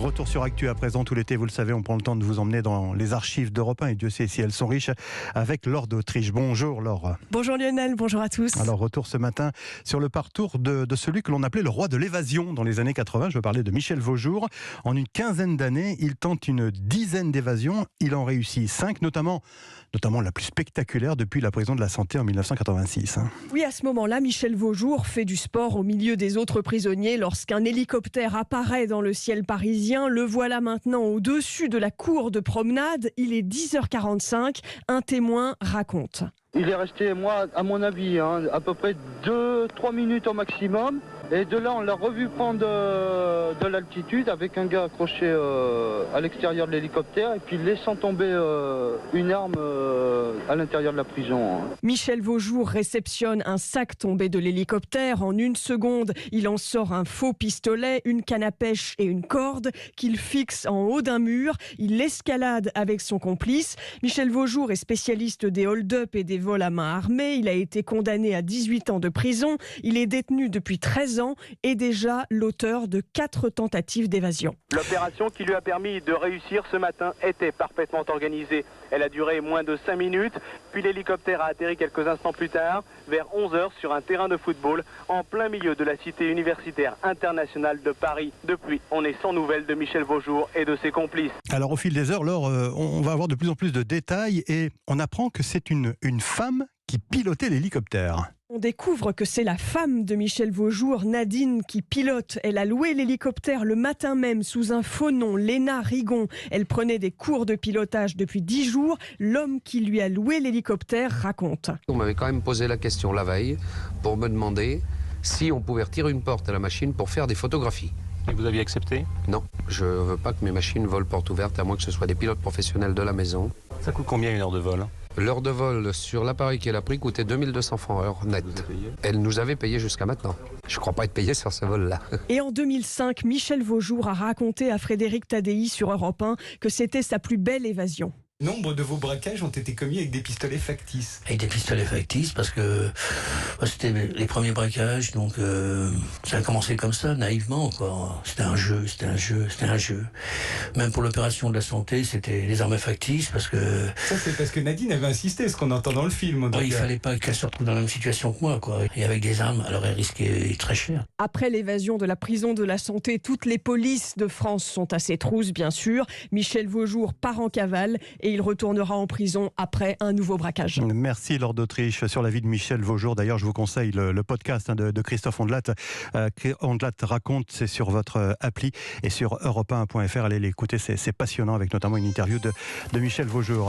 Retour sur Actu à présent. Tout l'été, vous le savez, on prend le temps de vous emmener dans les archives d'Europe 1 et Dieu sait si elles sont riches, avec Laure d'Autriche. Bonjour Laure. Bonjour Lionel, bonjour à tous. Alors retour ce matin sur le parcours de celui que l'on appelait le roi de l'évasion dans les années 80. Je veux parler de Michel Vaujour. En une quinzaine d'années, il tente une dizaine d'évasions. Il en réussit 5, notamment la plus spectaculaire depuis la prison de la Santé en 1986. Oui, à ce moment-là, Michel Vaujour fait du sport au milieu des autres prisonniers lorsqu'un hélicoptère apparaît dans le ciel parisien. Le voilà maintenant au-dessus de la cour de promenade. Il est 10h45. Un témoin raconte. Il est resté, moi, à mon avis, à peu près 2-3 minutes au maximum. Et de là, on l'a revu prendre de l'altitude avec un gars accroché à l'extérieur de l'hélicoptère et puis laissant tomber une arme à l'intérieur de la prison. Michel Vaujour réceptionne un sac tombé de l'hélicoptère. En une seconde, il en sort un faux pistolet, une canne à pêche et une corde qu'il fixe en haut d'un mur. Il l'escalade avec son complice. Michel Vaujour est spécialiste des hold-up et des vols à main armée. Il a été condamné à 18 ans de prison. Il est détenu depuis 13 ans et déjà l'auteur de 4 tentatives d'évasion. L'opération qui lui a permis de réussir ce matin était parfaitement organisée. Elle a duré moins de 5 minutes, puis l'hélicoptère a atterri quelques instants plus tard, vers 11h sur un terrain de football, en plein milieu de la cité universitaire internationale de Paris. Depuis, on est sans nouvelles de Michel Vaujour et de ses complices. Alors au fil des heures, Laure, on va avoir de plus en plus de détails et on apprend que c'est une femme qui pilotait l'hélicoptère. On découvre que c'est la femme de Michel Vaujour, Nadine, qui pilote. Elle a loué l'hélicoptère le matin même sous un faux nom, Léna Rigon. Elle prenait des cours de pilotage depuis 10 jours. L'homme qui lui a loué l'hélicoptère raconte. On m'avait quand même posé la question la veille pour me demander si on pouvait retirer une porte à la machine pour faire des photographies. Et vous aviez accepté? Non, je ne veux pas que mes machines volent porte ouverte, à moins que ce soit des pilotes professionnels de la maison. Ça coûte combien une heure de vol? L'heure de vol sur l'appareil qu'elle a pris coûtait 2200 francs heure net. Elle nous avait payé jusqu'à maintenant. Je ne crois pas être payé sur ce vol-là. Et en 2005, Michel Vaujour a raconté à Frédéric Tadei sur Europe 1 que c'était sa plus belle évasion. Nombre de vos braquages ont été commis avec des pistolets factices. Avec des pistolets factices parce que c'était les premiers braquages, donc ça a commencé comme ça, naïvement, quoi. C'était un jeu. Même pour l'opération de la Santé, c'était les armes factices parce que... Ça, c'est parce que Nadine avait insisté, ce qu'on entend dans le film. Il fallait pas qu'elle se retrouve dans la même situation que moi, quoi. Et avec des armes, alors elle risquait très cher. Après l'évasion de la prison de la Santé, toutes les polices de France sont à ses trousses, bien sûr. Michel Vaujour part en cavale et il retournera en prison après un nouveau braquage. Merci Laure d'Autriche sur la vie de Michel Vaujour. D'ailleurs, je vous conseille le podcast de Christophe Ondelat. Ondelat raconte, c'est sur votre appli et sur europe1.fr. Allez l'écouter, c'est passionnant avec notamment une interview de Michel Vaujour.